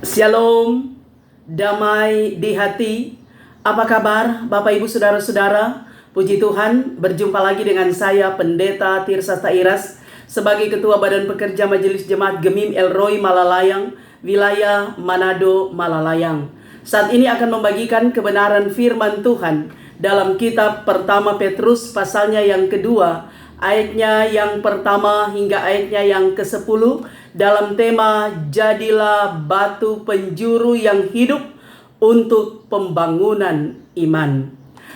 Shalom, damai di hati. Apa kabar Bapak Ibu Saudara-saudara? Puji Tuhan, berjumpa lagi dengan saya Pendeta Tirsa Tairas sebagai Ketua Badan Pekerja Majelis Jemaat Gemim El Roy Malalayang, wilayah Manado Malalayang. Saat ini akan membagikan kebenaran firman Tuhan dalam kitab pertama Petrus pasalnya yang kedua, ayatnya yang pertama hingga ayatnya yang ke-10 dalam tema jadilah batu penjuru yang hidup untuk pembangunan iman.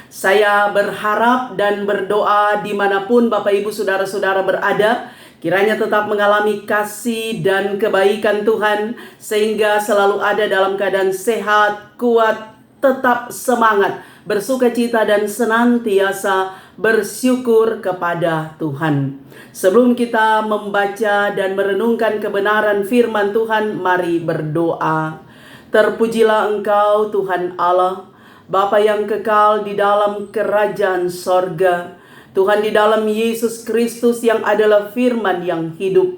Saya berharap dan berdoa dimanapun Bapak Ibu Saudara-saudara berada, kiranya tetap mengalami kasih dan kebaikan Tuhan sehingga selalu ada dalam keadaan sehat, kuat, tetap semangat, bersukacita dan senantiasa bersyukur kepada Tuhan. Sebelum kita membaca dan merenungkan kebenaran firman Tuhan, mari berdoa. Terpujilah Engkau Tuhan Allah, Bapa yang kekal di dalam kerajaan sorga. Tuhan, di dalam Yesus Kristus yang adalah firman yang hidup,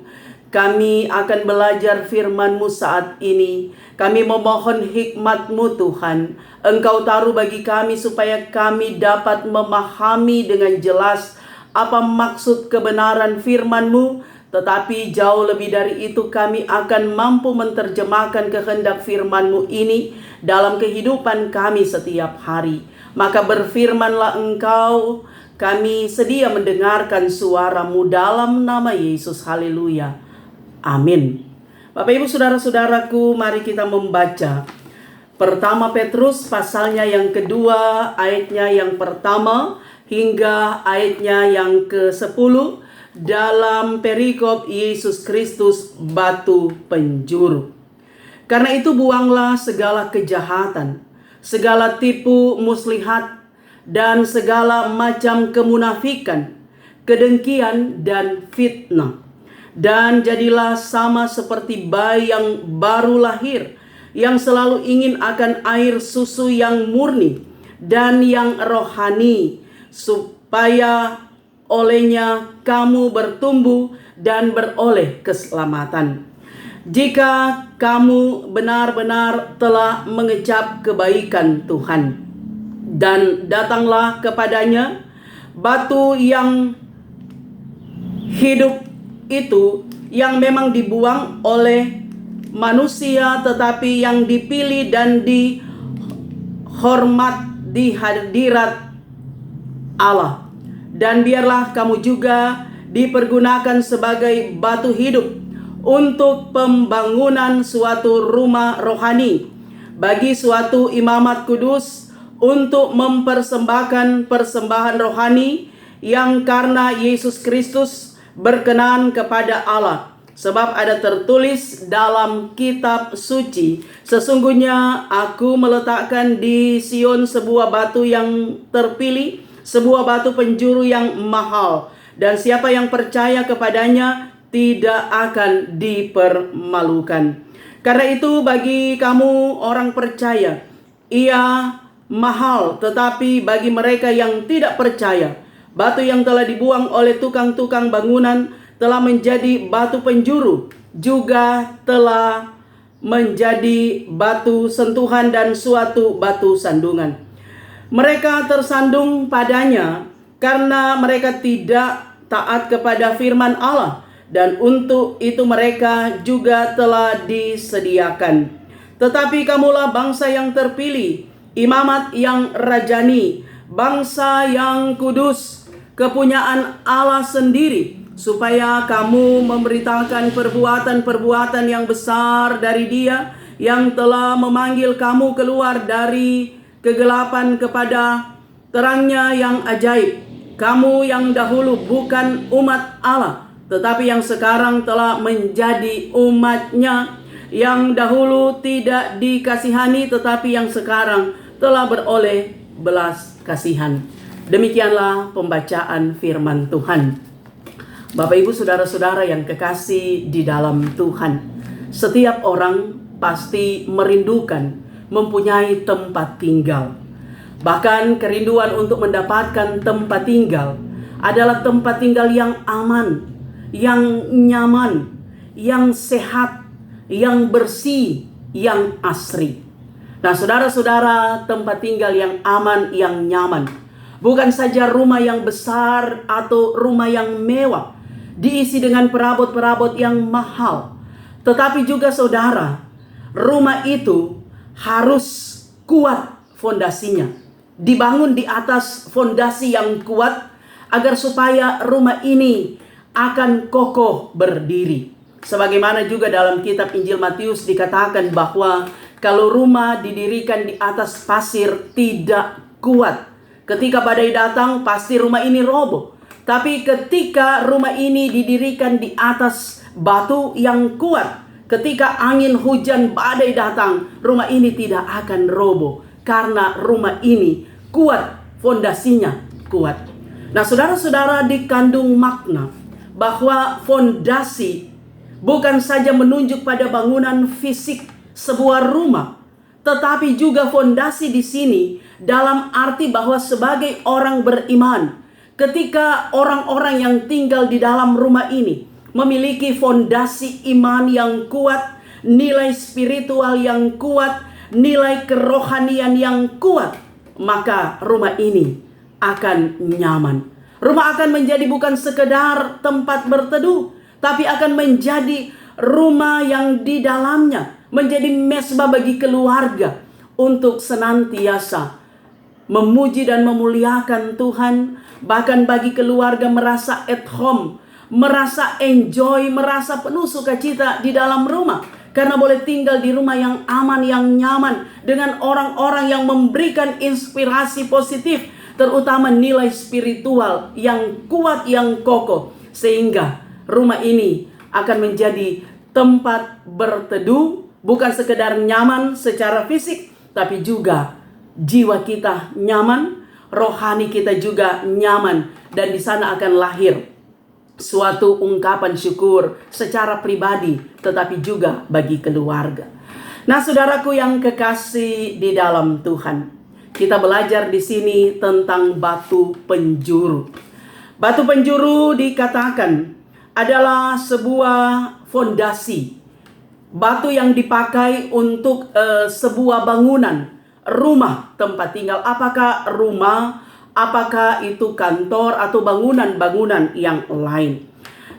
kami akan belajar firman-Mu saat ini. Kami memohon hikmat-Mu Tuhan. Engkau taruh bagi kami supaya kami dapat memahami dengan jelas apa maksud kebenaran firman-Mu. Tetapi jauh lebih dari itu, kami akan mampu menerjemahkan kehendak firman-Mu ini dalam kehidupan kami setiap hari. Maka berfirmanlah Engkau, kami sedia mendengarkan suara-Mu dalam nama Yesus. Haleluya. Amin. Bapak Ibu Saudara-saudaraku, mari kita membaca pertama Petrus pasalnya yang kedua, ayatnya yang pertama hingga ayatnya yang ke-10 dalam perikop Yesus Kristus batu penjuru. Karena itu buanglah segala kejahatan, segala tipu muslihat, dan segala macam kemunafikan, kedengkian dan fitnah. Dan jadilah sama seperti bayi yang baru lahir, yang selalu ingin akan air susu yang murni dan yang rohani, supaya olehnya kamu bertumbuh dan beroleh keselamatan. Jika kamu benar-benar telah mengecap kebaikan Tuhan, dan datanglah kepadanya batu yang hidup itu, yang memang dibuang oleh manusia tetapi yang dipilih dan dihormat di hadirat Allah. Dan biarlah kamu juga dipergunakan sebagai batu hidup untuk pembangunan suatu rumah rohani bagi suatu imamat kudus, untuk mempersembahkan persembahan rohani yang karena Yesus Kristus berkenan kepada Allah. Sebab ada tertulis dalam kitab suci, sesungguhnya aku meletakkan di Sion sebuah batu yang terpilih, sebuah batu penjuru yang mahal, dan siapa yang percaya kepadanya tidak akan dipermalukan. Karena itu bagi kamu orang percaya, ia mahal, tetapi bagi mereka yang tidak percaya, batu yang telah dibuang oleh tukang-tukang bangunan telah menjadi batu penjuru, juga telah menjadi batu sentuhan dan suatu batu sandungan. Mereka tersandung padanya karena mereka tidak taat kepada firman Allah, dan untuk itu mereka juga telah disediakan. Tetapi kamulah bangsa yang terpilih, imamat yang rajani, bangsa yang kudus, kepunyaan Allah sendiri, supaya kamu memberitakan perbuatan-perbuatan yang besar dari Dia yang telah memanggil kamu keluar dari kegelapan kepada terangnya yang ajaib. Kamu yang dahulu bukan umat Allah, tetapi yang sekarang telah menjadi umat-Nya, yang dahulu tidak dikasihani, tetapi yang sekarang telah beroleh belas kasihan. Demikianlah pembacaan firman Tuhan. Bapak Ibu Saudara-saudara yang kekasih di dalam Tuhan, setiap orang pasti merindukan mempunyai tempat tinggal. Bahkan kerinduan untuk mendapatkan tempat tinggal adalah tempat tinggal yang aman, yang nyaman, yang sehat, yang bersih, yang asri. Nah, saudara-saudara, tempat tinggal yang aman, yang nyaman. Bukan saja rumah yang besar atau rumah yang mewah, diisi dengan perabot-perabot yang mahal. Tetapi juga saudara, rumah itu harus kuat fondasinya. Dibangun di atas fondasi yang kuat agar supaya rumah ini akan kokoh berdiri. Sebagaimana juga dalam kitab Injil Matius dikatakan bahwa kalau rumah didirikan di atas pasir tidak kuat. Ketika badai datang pasti rumah ini roboh. Tapi ketika rumah ini didirikan di atas batu yang kuat, ketika angin hujan badai datang, rumah ini tidak akan roboh. Karena rumah ini kuat, fondasinya kuat. Nah, saudara-saudara, dikandung makna bahwa fondasi bukan saja menunjuk pada bangunan fisik sebuah rumah, tetapi juga fondasi di sini dalam arti bahwa sebagai orang beriman, ketika orang-orang yang tinggal di dalam rumah ini memiliki fondasi iman yang kuat, nilai spiritual yang kuat, nilai kerohanian yang kuat, maka rumah ini akan nyaman. Rumah akan menjadi bukan sekedar tempat berteduh, tapi akan menjadi rumah yang di dalamnya menjadi mesbah bagi keluarga untuk senantiasa memuji dan memuliakan Tuhan. Bahkan bagi keluarga merasa at home, merasa enjoy, merasa penuh sukacita di dalam rumah. Karena boleh tinggal di rumah yang aman, yang nyaman, dengan orang-orang yang memberikan inspirasi positif, terutama nilai spiritual yang kuat, yang kokoh. Sehingga rumah ini akan menjadi tempat berteduh, bukan sekedar nyaman secara fisik, tapi juga jiwa kita nyaman, rohani kita juga nyaman. Dan di sana akan lahir suatu ungkapan syukur secara pribadi, tetapi juga bagi keluarga. Nah, saudaraku yang kekasih di dalam Tuhan, kita belajar di sini tentang batu penjuru. Batu penjuru dikatakan adalah sebuah fondasi, batu yang dipakai untuk sebuah bangunan, rumah tempat tinggal. Apakah rumah, apakah itu kantor atau bangunan-bangunan yang lain.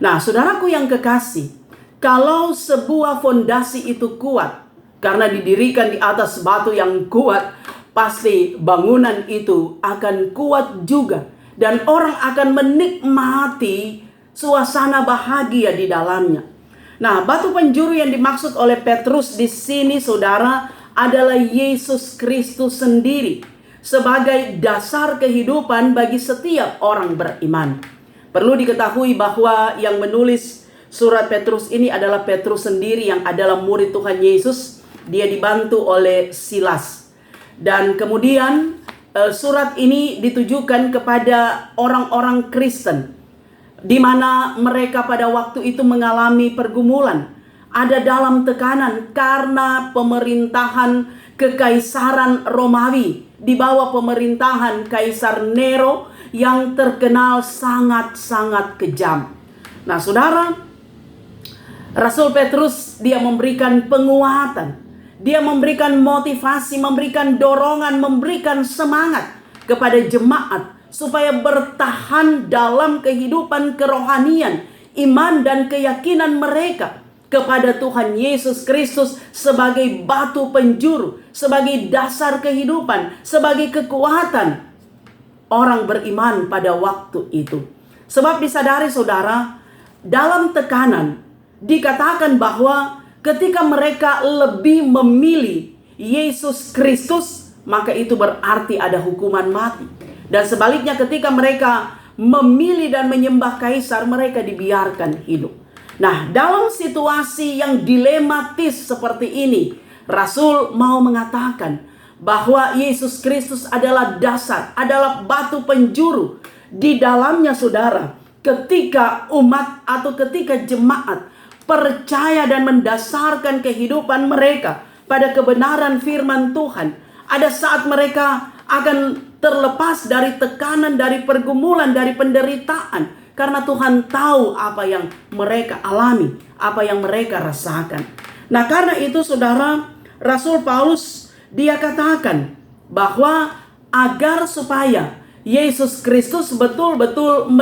Nah, saudaraku yang kekasih, kalau sebuah fondasi itu kuat, karena didirikan di atas batu yang kuat, pasti bangunan itu akan kuat juga. Dan orang akan menikmati suasana bahagia di dalamnya. Nah, batu penjuru yang dimaksud oleh Petrus di sini, saudara, adalah Yesus Kristus sendiri sebagai dasar kehidupan bagi setiap orang beriman. Perlu diketahui bahwa yang menulis surat Petrus ini adalah Petrus sendiri yang adalah murid Tuhan Yesus. Dia dibantu oleh Silas. Dan kemudian surat ini ditujukan kepada orang-orang Kristen, di mana mereka pada waktu itu mengalami pergumulan, ada dalam tekanan karena pemerintahan kekaisaran Romawi di bawah pemerintahan Kaisar Nero yang terkenal sangat-sangat kejam. Nah, saudara, Rasul Petrus dia memberikan penguatan, dia memberikan motivasi, memberikan dorongan, memberikan semangat kepada jemaat supaya bertahan dalam kehidupan kerohanian, iman dan keyakinan mereka kepada Tuhan Yesus Kristus sebagai batu penjuru, sebagai dasar kehidupan, sebagai kekuatan orang beriman pada waktu itu. Sebab disadari saudara, dalam tekanan dikatakan bahwa ketika mereka lebih memilih Yesus Kristus, maka itu berarti ada hukuman mati. Dan sebaliknya ketika mereka memilih dan menyembah kaisar, mereka dibiarkan hidup. Nah, dalam situasi yang dilematis seperti ini, Rasul mau mengatakan bahwa Yesus Kristus adalah dasar, adalah batu penjuru. Di dalamnya saudara, ketika umat atau ketika jemaat percaya dan mendasarkan kehidupan mereka pada kebenaran firman Tuhan, ada saat mereka akan terlepas dari tekanan, dari pergumulan, dari penderitaan. Karena Tuhan tahu apa yang mereka alami, apa yang mereka rasakan. Nah, karena itu saudara, Rasul Paulus dia katakan bahwa agar supaya Yesus Kristus betul-betul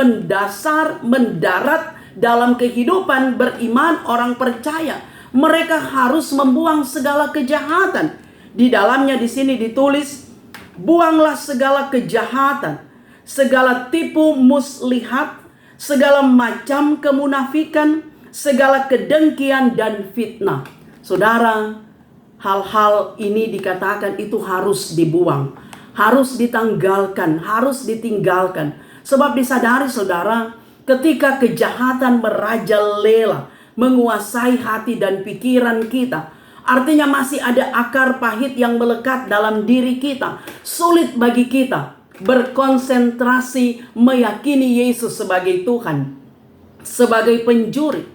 mendarat dalam kehidupan beriman orang percaya, mereka harus membuang segala kejahatan. Di dalamnya di sini ditulis, buanglah segala kejahatan, segala tipu muslihat, segala macam kemunafikan, segala kedengkian dan fitnah. Saudara, hal-hal ini dikatakan itu harus dibuang, harus ditanggalkan, harus ditinggalkan. Sebab disadari saudara, ketika kejahatan merajalela, menguasai hati dan pikiran kita, artinya masih ada akar pahit yang melekat dalam diri kita. Sulit bagi kita berkonsentrasi meyakini Yesus sebagai Tuhan, sebagai penjuri.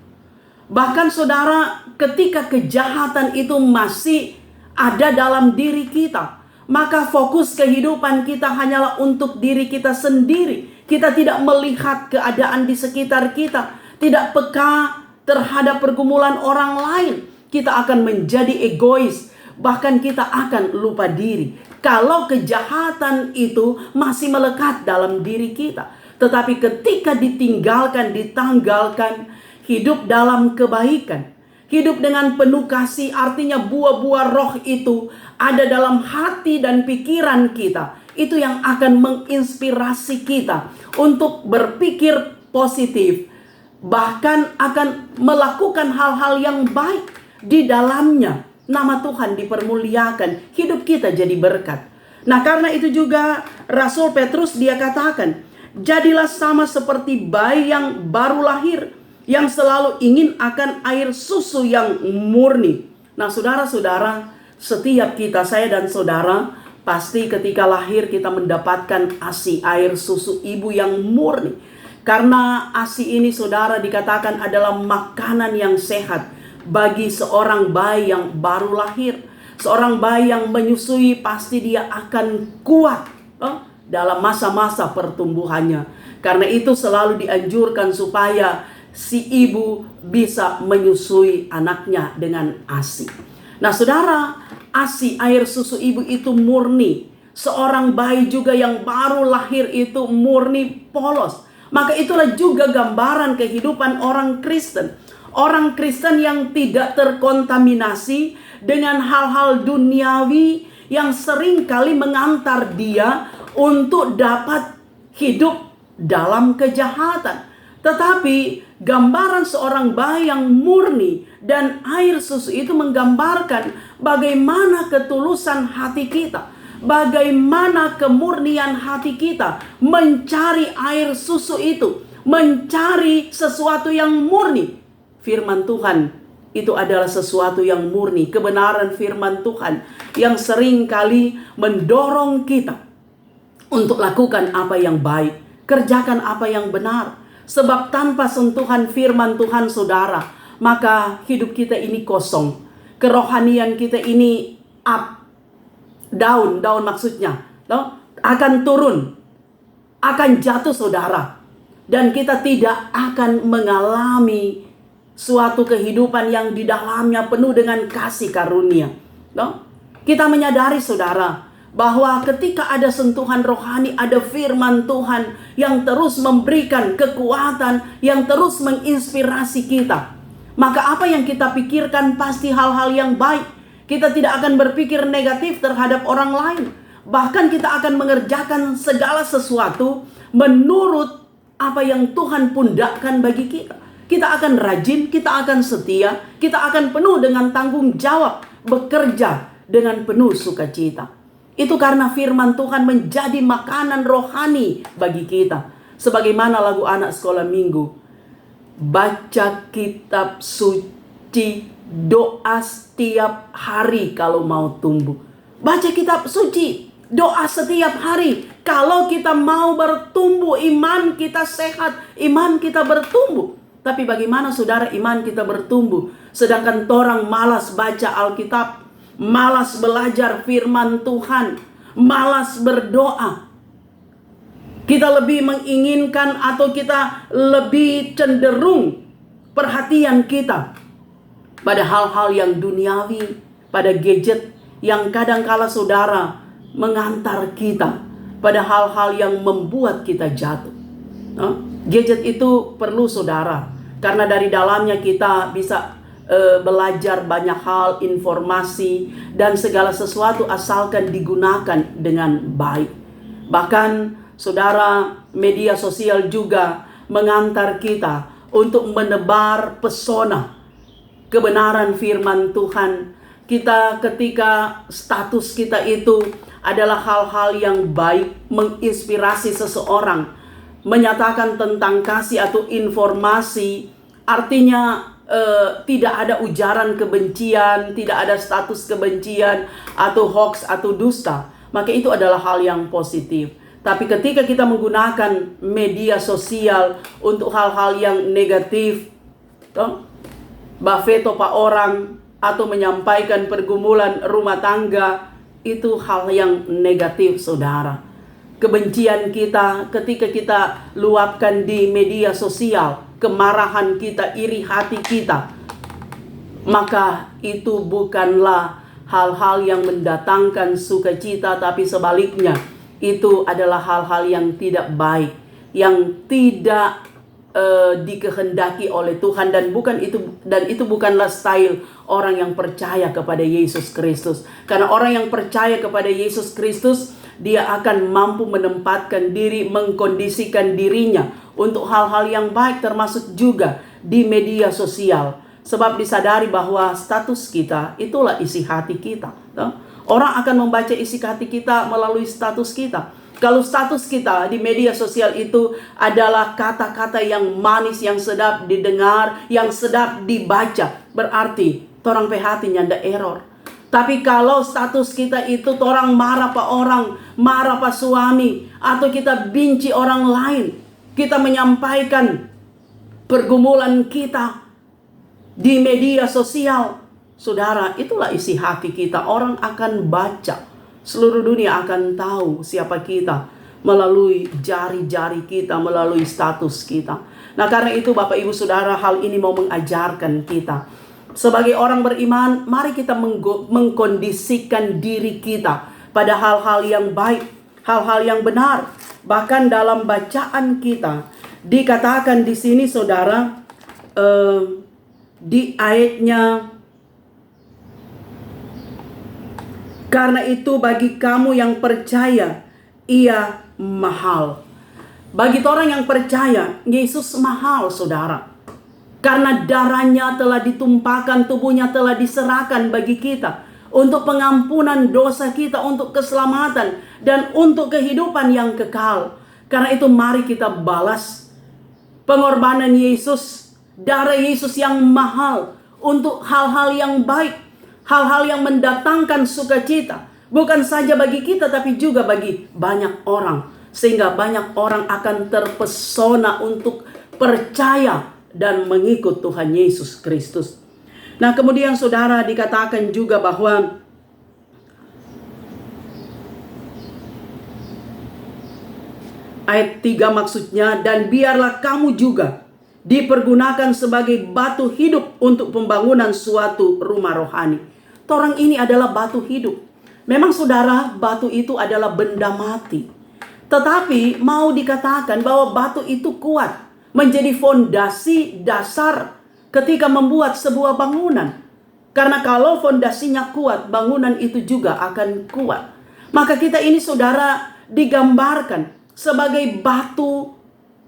Bahkan saudara, ketika kejahatan itu masih ada dalam diri kita, maka fokus kehidupan kita hanyalah untuk diri kita sendiri. Kita tidak melihat keadaan di sekitar kita, tidak peka terhadap pergumulan orang lain. Kita akan menjadi egois, bahkan kita akan lupa diri kalau kejahatan itu masih melekat dalam diri kita. Tetapi ketika ditinggalkan, ditanggalkan, hidup dalam kebaikan, hidup dengan penuh kasih, artinya buah-buah roh itu ada dalam hati dan pikiran kita. Itu yang akan menginspirasi kita untuk berpikir positif, bahkan akan melakukan hal-hal yang baik. Di dalamnya nama Tuhan dipermuliakan, hidup kita jadi berkat. Nah, karena itu juga Rasul Petrus dia katakan, jadilah sama seperti bayi yang baru lahir, yang selalu ingin akan air susu yang murni. Nah, saudara-saudara, setiap kita, saya dan saudara, pasti ketika lahir kita mendapatkan ASI, air susu ibu yang murni. Karena ASI ini saudara dikatakan adalah makanan yang sehat bagi seorang bayi yang baru lahir. Seorang bayi yang menyusui pasti dia akan kuat dalam masa-masa pertumbuhannya. Karena itu selalu dianjurkan supaya si ibu bisa menyusui anaknya dengan ASI. Nah saudara, ASI air susu ibu itu murni. Seorang bayi juga yang baru lahir itu murni polos. Maka itulah juga gambaran kehidupan orang Kristen. Orang Kristen yang tidak terkontaminasi dengan hal-hal duniawi yang sering kali mengantar dia untuk dapat hidup dalam kejahatan. Tetapi gambaran seorang bayi yang murni dan air susu itu menggambarkan bagaimana ketulusan hati kita, bagaimana kemurnian hati kita mencari air susu itu, mencari sesuatu yang murni. Firman Tuhan itu adalah sesuatu yang murni, kebenaran firman Tuhan yang sering kali mendorong kita untuk lakukan apa yang baik, kerjakan apa yang benar. Sebab tanpa sentuhan firman Tuhan saudara, maka hidup kita ini kosong. Kerohanian kita ini down maksudnya, akan turun, akan jatuh saudara. Dan kita tidak akan mengalami suatu kehidupan yang di dalamnya penuh dengan kasih karunia. Kita menyadari saudara, bahwa ketika ada sentuhan rohani, ada firman Tuhan yang terus memberikan kekuatan, yang terus menginspirasi kita, maka apa yang kita pikirkan pasti hal-hal yang baik. Kita tidak akan berpikir negatif terhadap orang lain. Bahkan kita akan mengerjakan segala sesuatu menurut apa yang Tuhan pundakkan bagi kita. Kita akan rajin, kita akan setia, kita akan penuh dengan tanggung jawab, bekerja dengan penuh sukacita. Itu karena firman Tuhan menjadi makanan rohani bagi kita. Sebagaimana lagu anak sekolah minggu, baca kitab suci, doa setiap hari kalau mau tumbuh. Baca kitab suci, doa setiap hari. Kalau kita mau bertumbuh, iman kita sehat, iman kita bertumbuh. Tapi bagaimana saudara iman kita bertumbuh, sedangkan orang malas baca Alkitab, malas belajar firman Tuhan, malas berdoa. Kita lebih menginginkan atau kita lebih cenderung perhatian kita pada hal-hal yang duniawi, pada gadget yang kadangkala saudara mengantar kita pada hal-hal yang membuat kita jatuh. Gadget itu perlu saudara, karena dari dalamnya kita bisa belajar banyak hal, informasi, dan segala sesuatu asalkan digunakan dengan baik. Bahkan saudara, media sosial juga mengantar kita untuk menebar pesona kebenaran firman Tuhan. Kita ketika status kita itu adalah hal-hal yang baik, menginspirasi seseorang, menyatakan tentang kasih atau informasi, artinya tidak ada ujaran kebencian, tidak ada status kebencian atau hoax atau dusta, maka itu adalah hal yang positif. Tapi ketika kita menggunakan media sosial untuk hal-hal yang negatif, bafeto pa orang atau menyampaikan pergumulan rumah tangga, itu hal yang negatif saudara. Kebencian kita ketika kita luapkan di media sosial, kemarahan kita, iri hati kita, maka itu bukanlah hal-hal yang mendatangkan sukacita, tapi sebaliknya itu adalah hal-hal yang tidak baik, yang tidak dikehendaki oleh Tuhan, dan itu bukanlah style orang yang percaya kepada Yesus Kristus. Karena orang yang percaya kepada Yesus Kristus, dia akan mampu menempatkan diri, mengkondisikan dirinya untuk hal-hal yang baik, termasuk juga di media sosial. Sebab disadari bahwa status kita itulah isi hati kita. Orang akan membaca isi hati kita melalui status kita. Kalau status kita di media sosial itu adalah kata-kata yang manis, yang sedap didengar, yang sedap dibaca, berarti torang hati nyanda error. Tapi kalau status kita itu torang marah pa orang, marah pa suami, atau kita benci orang lain, kita menyampaikan pergumulan kita di media sosial, saudara, itulah isi hati kita. Orang akan baca. Seluruh dunia akan tahu siapa kita melalui jari-jari kita, melalui status kita. Nah, karena itu Bapak Ibu Saudara, hal ini mau mengajarkan kita. Sebagai orang beriman, mari kita mengkondisikan diri kita pada hal-hal yang baik, hal-hal yang benar. Bahkan dalam bacaan kita dikatakan di sini saudara, di ayatnya, karena itu bagi kamu yang percaya, ia mahal. Bagi orang yang percaya, Yesus mahal saudara. Karena darahnya telah ditumpahkan, tubuhnya telah diserahkan bagi kita. Untuk pengampunan dosa kita, untuk keselamatan, dan untuk kehidupan yang kekal. Karena itu mari kita balas pengorbanan Yesus, darah Yesus yang mahal, untuk hal-hal yang baik. Hal-hal yang mendatangkan sukacita. Bukan saja bagi kita, tapi juga bagi banyak orang. Sehingga banyak orang akan terpesona untuk percaya dan mengikut Tuhan Yesus Kristus. Nah, kemudian saudara, dikatakan juga bahwa ayat 3 maksudnya, dan biarlah kamu juga dipergunakan sebagai batu hidup untuk pembangunan suatu rumah rohani. Torang ini adalah batu hidup. Memang saudara, batu itu adalah benda mati. Tetapi mau dikatakan bahwa batu itu kuat, menjadi fondasi dasar ketika membuat sebuah bangunan. Karena kalau fondasinya kuat, bangunan itu juga akan kuat. Maka kita ini saudara digambarkan sebagai batu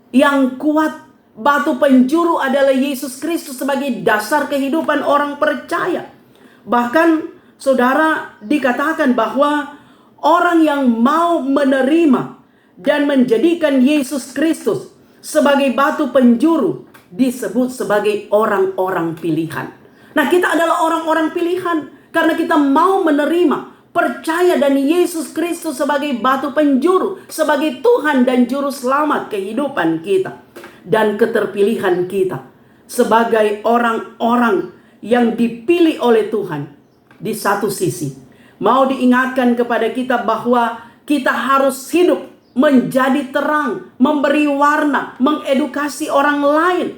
yang kuat. Batu penjuru adalah Yesus Kristus sebagai dasar kehidupan orang percaya. Bahkan saudara, dikatakan bahwa orang yang mau menerima dan menjadikan Yesus Kristus sebagai batu penjuru disebut sebagai orang-orang pilihan. Nah, kita adalah orang-orang pilihan karena kita mau menerima, percaya dan Yesus Kristus sebagai batu penjuru, sebagai Tuhan dan Juru Selamat kehidupan kita dan keterpilihan kita sebagai orang-orang yang dipilih oleh Tuhan. Di satu sisi, mau diingatkan kepada kita bahwa kita harus hidup menjadi terang, memberi warna, mengedukasi orang lain,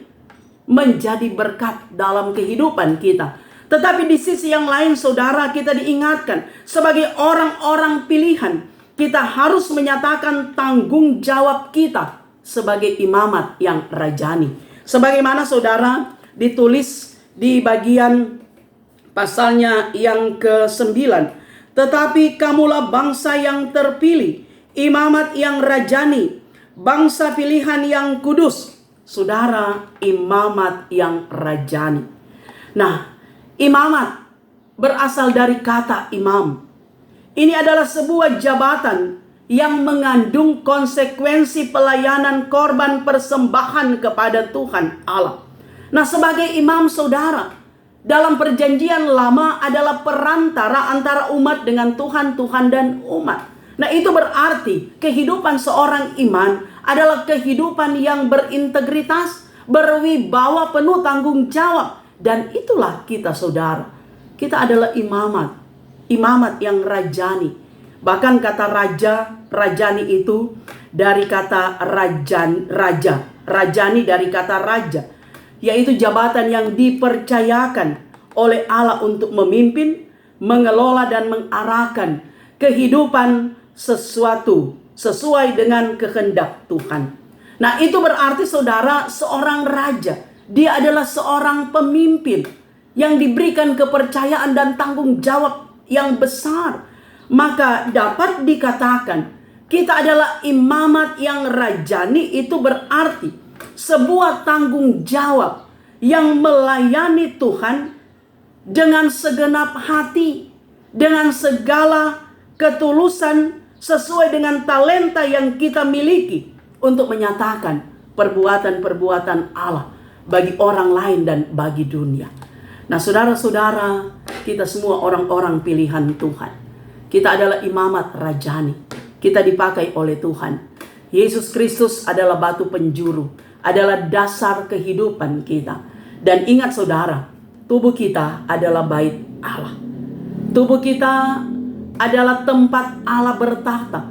menjadi berkat dalam kehidupan kita. Tetapi di sisi yang lain saudara, kita diingatkan sebagai orang-orang pilihan, kita harus menyatakan tanggung jawab kita sebagai imamat yang rajani. Sebagaimana saudara ditulis di bagian pasalnya yang ke-9. Tetapi kamulah bangsa yang terpilih, imamat yang rajani, bangsa pilihan yang kudus. Saudara, imamat yang rajani. Nah, imamat berasal dari kata imam. Ini adalah sebuah jabatan yang mengandung konsekuensi pelayanan korban persembahan kepada Tuhan Allah. Nah, sebagai imam saudara, dalam perjanjian lama adalah perantara antara umat dengan Tuhan, Tuhan dan umat. Nah, itu berarti kehidupan seorang iman adalah kehidupan yang berintegritas, berwibawa, penuh tanggung jawab. Dan itulah kita saudara. Kita adalah imamat. Imamat yang rajani. Bahkan kata raja, rajani itu dari kata raja. Rajani dari kata raja. Yaitu jabatan yang dipercayakan oleh Allah untuk memimpin, mengelola dan mengarahkan kehidupan sesuatu sesuai dengan kehendak Tuhan. Nah, itu berarti saudara, seorang raja, dia adalah seorang pemimpin yang diberikan kepercayaan dan tanggung jawab yang besar. Maka dapat dikatakan kita adalah imamat yang rajani. Itu berarti sebuah tanggung jawab yang melayani Tuhan dengan segenap hati, dengan segala ketulusan, sesuai dengan talenta yang kita miliki untuk menyatakan perbuatan-perbuatan Allah bagi orang lain dan bagi dunia. Nah, saudara-saudara, kita semua orang-orang pilihan Tuhan. Kita adalah imamat rajani. Kita dipakai oleh Tuhan. Yesus Kristus adalah batu penjuru, adalah dasar kehidupan kita. Dan ingat saudara, tubuh kita adalah bait Allah. Tubuh kita adalah tempat Allah bertahta.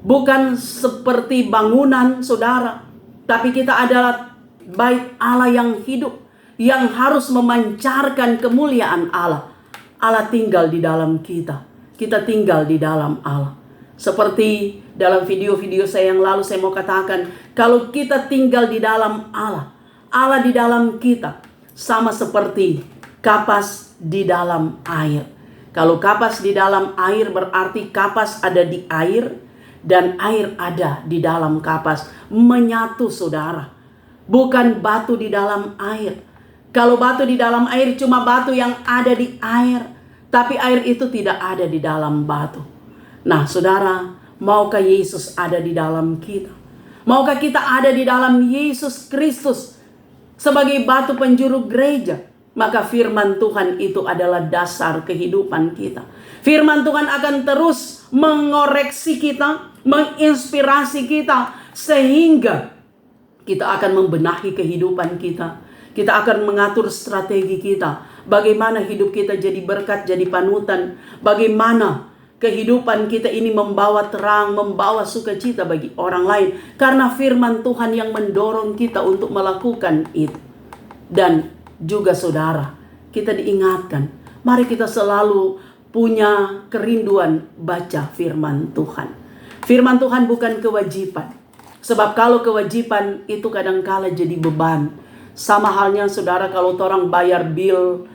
Bukan seperti bangunan saudara, tapi kita adalah bait Allah yang hidup, yang harus memancarkan kemuliaan Allah. Allah tinggal di dalam kita. Kita tinggal di dalam Allah. Seperti dalam video-video saya yang lalu saya mau katakan, kalau kita tinggal di dalam Allah, Allah di dalam kita, sama seperti kapas di dalam air. Kalau kapas di dalam air berarti kapas ada di air dan air ada di dalam kapas. Menyatu saudara. Bukan batu di dalam air. Kalau batu di dalam air cuma batu yang ada di air, tapi air itu tidak ada di dalam batu. Nah saudara, maukah Yesus ada di dalam kita? Maukah kita ada di dalam Yesus Kristus sebagai batu penjuru gereja? Maka firman Tuhan itu adalah dasar kehidupan kita. Firman Tuhan akan terus mengoreksi kita, menginspirasi kita, sehingga kita akan membenahi kehidupan kita. Kita akan mengatur strategi kita. Bagaimana hidup kita jadi berkat, jadi panutan. Bagaimana kehidupan kita ini membawa terang, membawa sukacita bagi orang lain. Karena firman Tuhan yang mendorong kita untuk melakukan itu. Dan juga saudara, kita diingatkan, mari kita selalu punya kerinduan baca firman Tuhan. Firman Tuhan bukan kewajiban. Sebab kalau kewajiban itu kadangkala jadi beban. Sama halnya saudara kalau orang bayar bil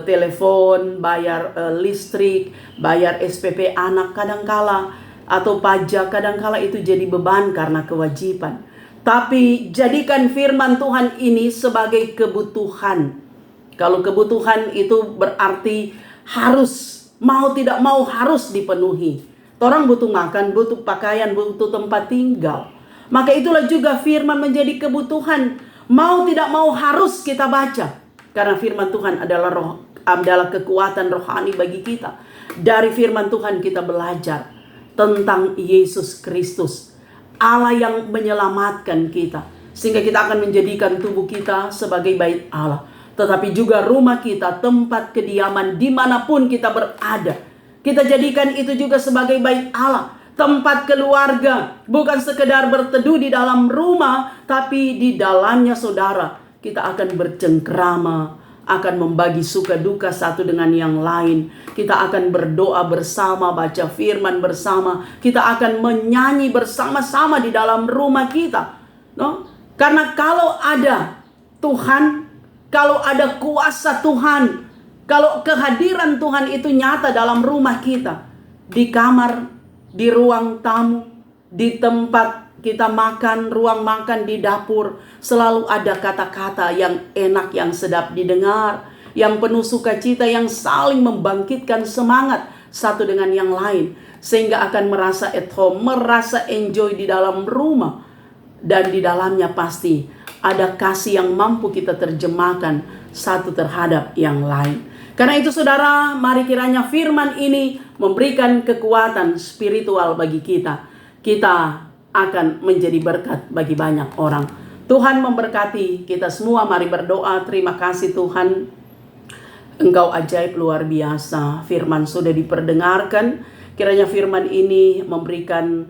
telepon, bayar listrik, bayar SPP anak kadangkala, atau pajak kadangkala itu jadi beban karena kewajiban. Tapi jadikan firman Tuhan ini sebagai kebutuhan. Kalau kebutuhan itu berarti harus, mau tidak mau harus dipenuhi. Orang butuh makan, butuh pakaian, butuh tempat tinggal. Maka itulah juga firman menjadi kebutuhan. Mau tidak mau harus kita baca. Karena firman Tuhan adalah kekuatan rohani bagi kita. Dari firman Tuhan kita belajar tentang Yesus Kristus, Allah yang menyelamatkan kita, sehingga kita akan menjadikan tubuh kita sebagai bait Allah. Tetapi juga rumah kita, tempat kediaman dimanapun kita berada, kita jadikan itu juga sebagai bait Allah. Tempat keluarga, bukan sekedar berteduh di dalam rumah, tapi di dalamnya saudara, kita akan bercengkrama, akan membagi suka duka satu dengan yang lain. Kita akan berdoa bersama, baca firman bersama. Kita akan menyanyi bersama-sama di dalam rumah kita. No? Karena kalau ada Tuhan, kalau ada kuasa Tuhan, kalau kehadiran Tuhan itu nyata dalam rumah kita, di kamar, di ruang tamu, di tempat kita makan, ruang makan, di dapur, selalu ada kata-kata yang enak, yang sedap didengar, yang penuh sukacita, yang saling membangkitkan semangat satu dengan yang lain, sehingga akan merasa at home, merasa enjoy di dalam rumah. Dan di dalamnya pasti ada kasih yang mampu kita terjemahkan satu terhadap yang lain. Karena itu saudara, mari kiranya firman ini memberikan kekuatan spiritual bagi kita. Kita akan menjadi berkat bagi banyak orang. Tuhan memberkati kita semua. Mari berdoa. Terima kasih Tuhan, Engkau ajaib luar biasa. Firman sudah diperdengarkan. Kiranya firman ini memberikan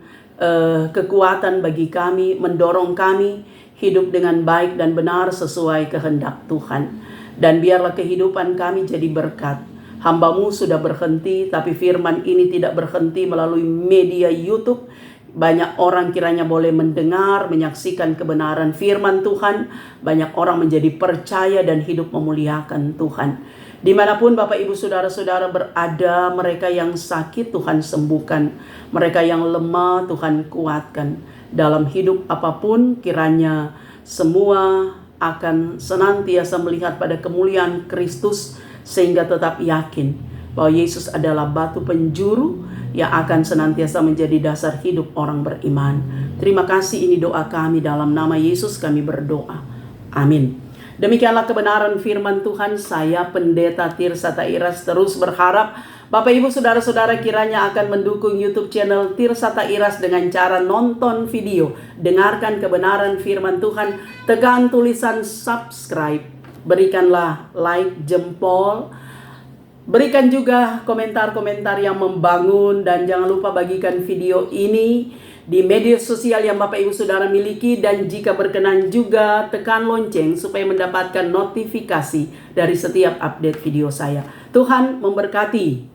kekuatan bagi kami, mendorong kami hidup dengan baik dan benar sesuai kehendak Tuhan. Dan biarlah kehidupan kami jadi berkat. Hamba-Mu sudah berhenti, tapi firman ini tidak berhenti melalui media YouTube. Banyak orang kiranya boleh mendengar, menyaksikan kebenaran firman Tuhan. Banyak orang menjadi percaya dan hidup memuliakan Tuhan. Dimanapun Bapak Ibu Saudara-saudara berada, mereka yang sakit Tuhan sembuhkan. Mereka yang lemah Tuhan kuatkan. Dalam hidup apapun kiranya semua akan senantiasa melihat pada kemuliaan Kristus, sehingga tetap yakin bahwa Yesus adalah batu penjuru yang akan senantiasa menjadi dasar hidup orang beriman. Terima kasih, ini doa kami dalam nama Yesus kami berdoa. Amin. Demikianlah kebenaran firman Tuhan. Saya Pendeta Tirsa Tairas terus berharap Bapak Ibu Saudara-saudara kiranya akan mendukung YouTube channel Tirsa Tairas dengan cara nonton video, dengarkan kebenaran firman Tuhan, tekan tulisan subscribe, berikanlah like, jempol, berikan juga komentar-komentar yang membangun, dan jangan lupa bagikan video ini di media sosial yang Bapak Ibu Saudara miliki, dan jika berkenan juga tekan lonceng supaya mendapatkan notifikasi dari setiap update video saya. Tuhan memberkati.